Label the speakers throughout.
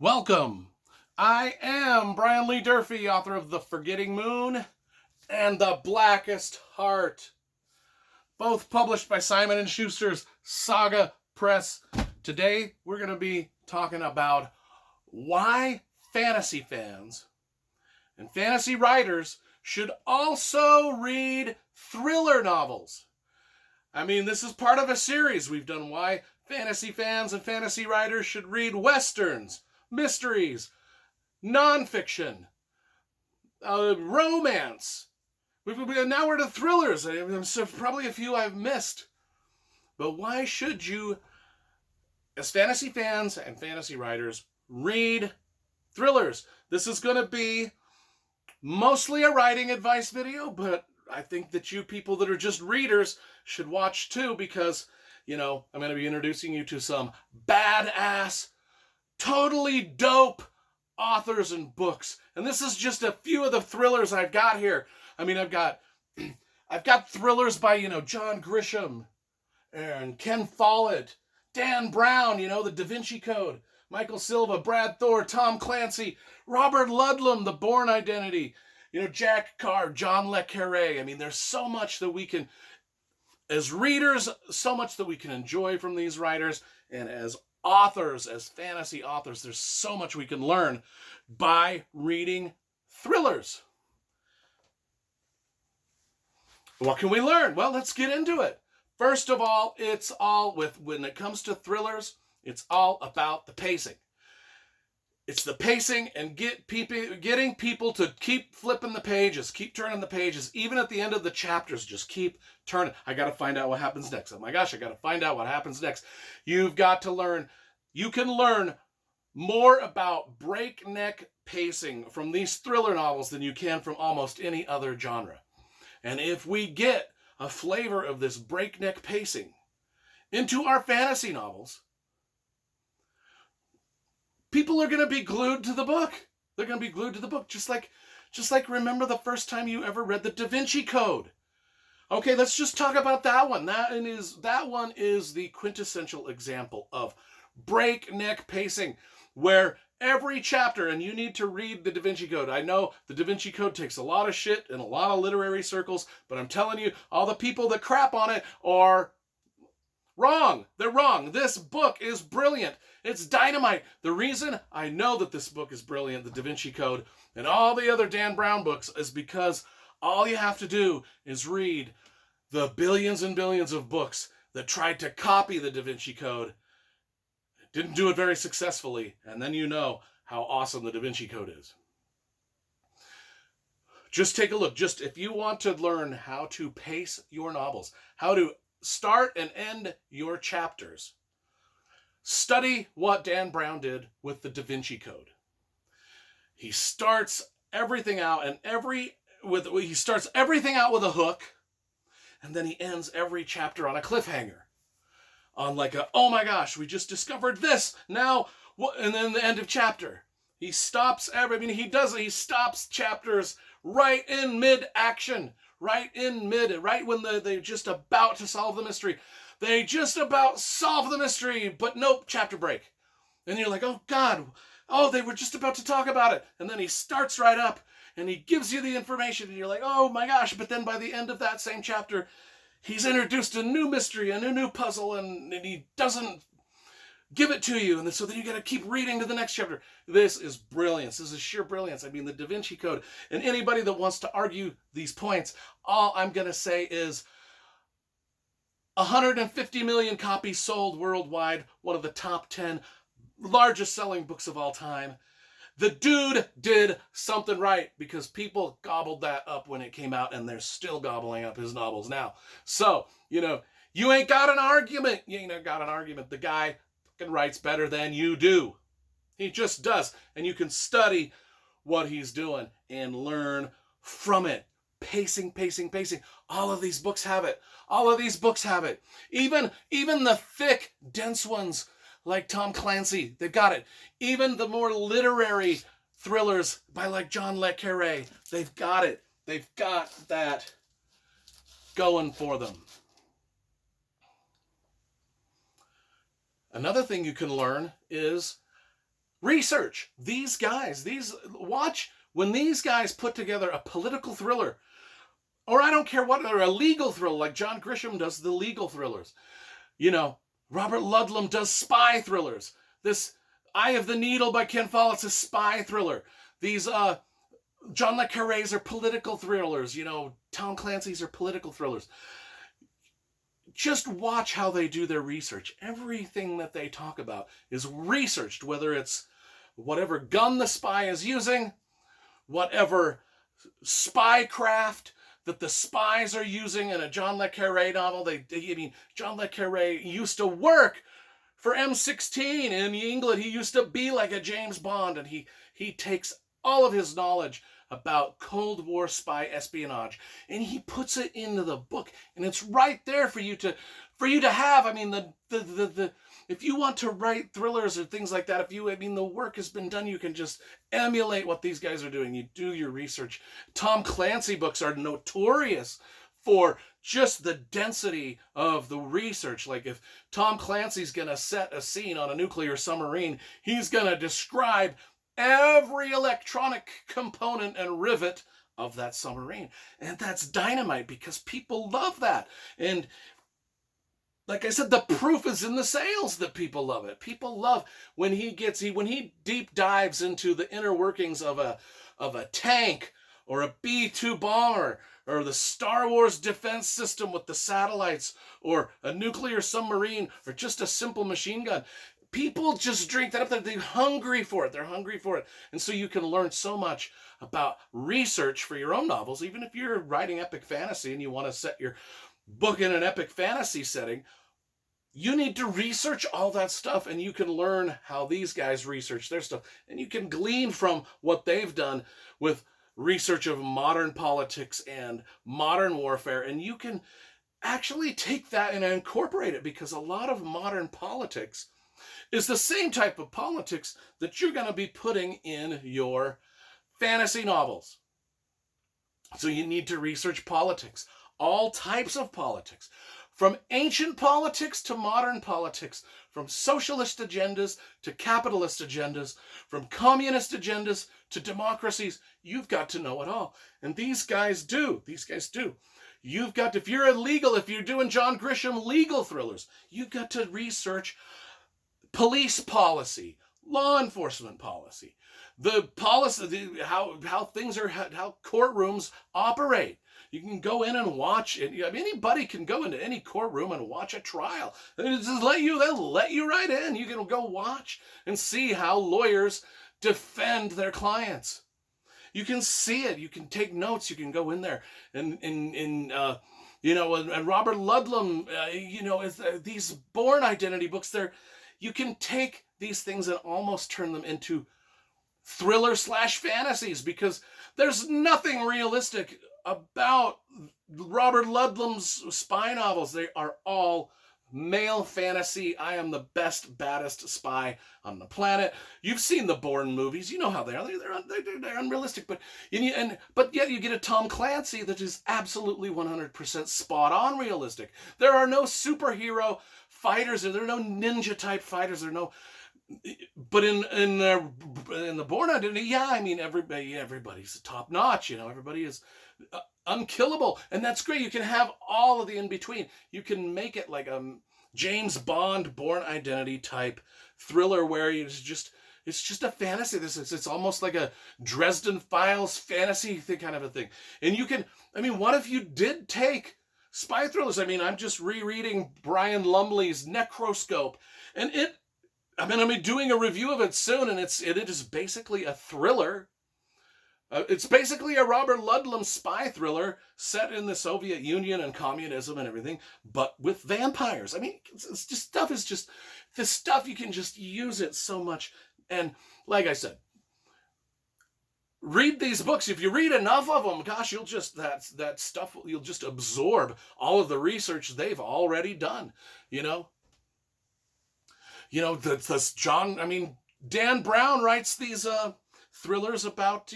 Speaker 1: Welcome. I am Brian Lee Durfee, author of The Forgetting Moon and The Blackest Heart, both published by Simon & Schuster's Saga Press. Today, we're going to be talking about why fantasy fans and fantasy writers should also read thriller novels. I mean, this is part of a series we've done, why fantasy fans and fantasy writers should read westerns, mysteries, nonfiction, romance. Now we're to thrillers. So probably a few I've missed. But why should you, as fantasy fans and fantasy writers, read thrillers? This is going to be mostly a writing advice video, but I think that you people that are just readers should watch too, because, I'm going to be introducing you to some badass, totally dope authors and books. And this is just a few of the thrillers I've got here. I mean, I've got thrillers by, John Grisham and Ken Follett, Dan Brown, the Da Vinci Code, Michael Silva, Brad Thor, Tom Clancy, Robert Ludlum, The Bourne Identity, Jack Carr, John Le Carre. I mean, there's so much that we can, as readers, so much that we can enjoy from these writers, and as authors, as fantasy authors, there's so much we can learn by reading thrillers. What can we learn? Well, let's get into it. First of all, when it comes to thrillers, it's all about the pacing. It's the pacing and getting people to keep flipping the pages, keep turning the pages, even at the end of the chapters, just keep turning. I got to find out what happens next. Oh my gosh, I got to find out what happens next. You've got to learn. You can learn more about breakneck pacing from these thriller novels than you can from almost any other genre. And if we get a flavor of this breakneck pacing into our fantasy novels, people are going to be glued to the book. They're going to be glued to the book, just like remember the first time you ever read the Da Vinci Code. Okay, let's just talk about that one. That one is the quintessential example of breakneck pacing, where every chapter, and you need to read the Da Vinci Code. I know the Da Vinci Code takes a lot of shit in a lot of literary circles, but I'm telling you, all the people that crap on it are wrong. They're wrong. This book is brilliant. It's dynamite. The reason I know that this book is brilliant, the Da Vinci Code, and all the other Dan Brown books, is because all you have to do is read the billions and billions of books that tried to copy the Da Vinci Code, didn't do it very successfully, and then you know how awesome the Da Vinci Code is. Just take a look. Just if you want to learn how to pace your novels, how to start and end your chapters, study what Dan Brown did with the Da Vinci Code. He starts everything out with a hook, and then he ends every chapter on a cliffhanger, on like oh my gosh, we just discovered this now, and then the end of chapter. He stops he stops chapters right in mid-action, right when they're just about to solve the mystery. They just about solve the mystery, but nope, chapter break. And you're like, oh God, they were just about to talk about it. And then he starts right up, and he gives you the information, and you're like, oh my gosh, but then by the end of that same chapter, he's introduced a new mystery and a new puzzle, and he doesn't give it to you. And so then you got to keep reading to the next chapter. This is brilliance. This is sheer brilliance. I mean, the Da Vinci Code. And anybody that wants to argue these points, all I'm going to say is 150 million copies sold worldwide, one of the top 10 largest selling books of all time. The dude did something right, because people gobbled that up when it came out, and they're still gobbling up his novels now. So, you ain't got an argument. You ain't got an argument. The guy fucking writes better than you do. He just does. And you can study what he's doing and learn from it. Pacing. All of these books have it. Even the thick, dense ones, like Tom Clancy, they've got it. Even the more literary thrillers by like John Le Carre, they've got it. They've got that going for them. Another thing you can learn is Research these guys. Watch when these guys put together a political thriller, or I don't care what, or a legal thriller, like John Grisham does the legal thrillers. Robert Ludlum does spy thrillers. This Eye of the Needle by Ken Follett's a spy thriller. These John le Carré's are political thrillers. Tom Clancy's are political thrillers. Just watch how they do their research. Everything that they talk about is researched, whether it's whatever gun the spy is using, whatever spy craft that the spies are using in a John le Carré novel. John le Carré used to work for M16 in England. He used to be like a James Bond, and he takes all of his knowledge about Cold War spy espionage, and he puts it into the book, and it's right there for you to have. If you want to write thrillers or things like that, the work has been done. You can just emulate what these guys are doing. You do your research. Tom Clancy books are notorious for just the density of the research. Like if Tom Clancy's going to set a scene on a nuclear submarine, he's going to describe every electronic component and rivet of that submarine. And that's dynamite because people love that. And like I said, the proof is in the sales that people love it. People love when he deep dives into the inner workings of a tank or a B-2 bomber or the Star Wars defense system with the satellites or a nuclear submarine or just a simple machine gun. People just drink that up. They're hungry for it. And so you can learn so much about research for your own novels. Even if you're writing epic fantasy and you want to set your book in an epic fantasy setting, you need to research all that stuff, and you can learn how these guys research their stuff. And you can glean from what they've done with research of modern politics and modern warfare. And you can actually take that and incorporate it, because a lot of modern politics is the same type of politics that you're going to be putting in your fantasy novels. So you need to research politics, all types of politics, from ancient politics to modern politics, from socialist agendas to capitalist agendas, from communist agendas to democracies. You've got to know it all. And these guys do. You've got to, if you're doing John Grisham legal thrillers, you've got to research police policy, law enforcement policy, the policy, how things are, how courtrooms operate. You can go in and watch it. Anybody can go into any courtroom and watch a trial. They'll let you right in. You can go watch and see how lawyers defend their clients. You can see it. You can take notes. You can go in there and Robert Ludlum, these Bourne Identity books, you can take these things and almost turn them into thriller/fantasies, because there's nothing realistic about Robert Ludlum's spy novels. They are all male fantasy. I am the best, baddest spy on the planet. You've seen the Bourne movies. You know how they are. They're unrealistic. But yet you get a Tom Clancy that is absolutely 100% spot on realistic. There are no superhero fighters. There are no ninja type fighters. But in the Bourne Identity, everybody's top notch. Everybody is unkillable, and that's great. You can have all of the in between. You can make it like a James Bond Bourne Identity type thriller where it's just a fantasy. It's almost like a Dresden Files fantasy kind of a thing. And you can, what if you did take spy thrillers? I'm just rereading Brian Lumley's Necroscope, and I'm doing a review of it soon, and it is basically a thriller. It's basically a Robert Ludlum spy thriller set in the Soviet Union and communism and everything, but with vampires. This stuff, you can just use it so much. And like I said, read these books. If you read enough of them, gosh, you'll just, that stuff, you'll just absorb all of the research they've already done, Dan Brown writes these thrillers about,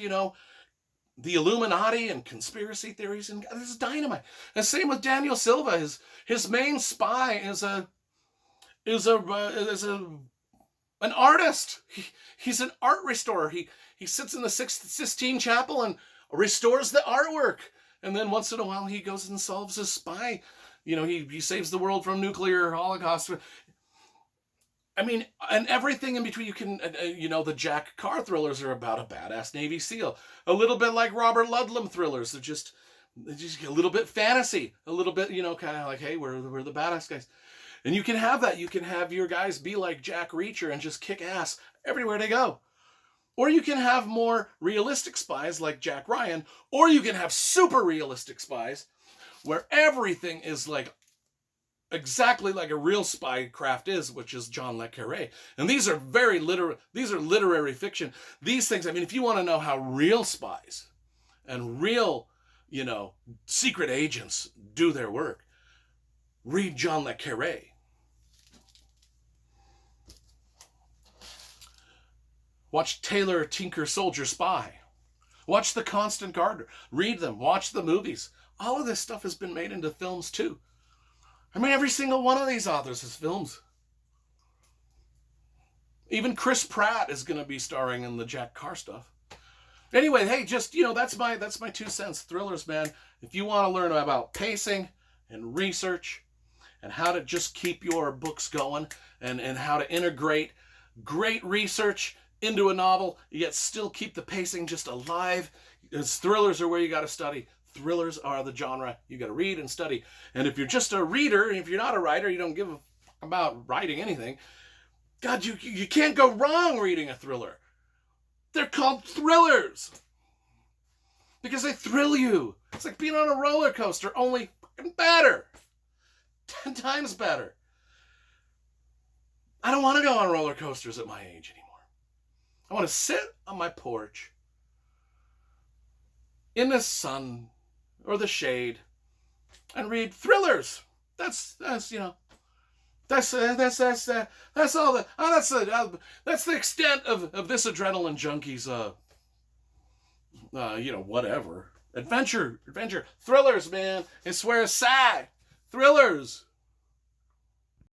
Speaker 1: the Illuminati and conspiracy theories, and this is dynamite. And same with Daniel Silva. His main spy is a an artist. He's an art restorer. He sits in the Sistine Chapel and restores the artwork. And then once in a while he goes and solves a spy. He saves the world from nuclear holocaust. I mean, and everything in between. You can, the Jack Carr thrillers are about a badass Navy SEAL. A little bit like Robert Ludlum thrillers. They're just a little bit fantasy. A little bit, kind of like, hey, we're the badass guys. And you can have that. You can have your guys be like Jack Reacher and just kick ass everywhere they go. Or you can have more realistic spies like Jack Ryan. Or you can have super realistic spies where everything is like exactly like a real spy craft is, which is John le Carré. And these are these are literary fiction. These things, I mean, if you want to know how real spies and real, secret agents do their work, read John le Carré. Watch Taylor, Tinker, Soldier, Spy. Watch The Constant Gardener. Read them. Watch the movies. All of this stuff has been made into films too. I mean, every single one of these authors has films. Even Chris Pratt is going to be starring in the Jack Carr stuff. Anyway, hey, just, that's my 2 cents. Thrillers, man. If you want to learn about pacing and research and how to just keep your books going and how to integrate great research into a novel, yet still keep the pacing just alive, thrillers are where you got to study. Thrillers are the genre you got to read and study. And if you're just a reader, if you're not a writer, you don't give a f- about writing anything, God, you can't go wrong reading a thriller. They're called thrillers because they thrill you. It's like being on a roller coaster, only fucking better. 10 times better. I don't want to go on roller coasters at my age anymore. I want to sit on my porch in the sun or the shade and read thrillers. That's all that's the extent of this adrenaline junkie's whatever. Adventure, thrillers, man. I swear, sad thrillers.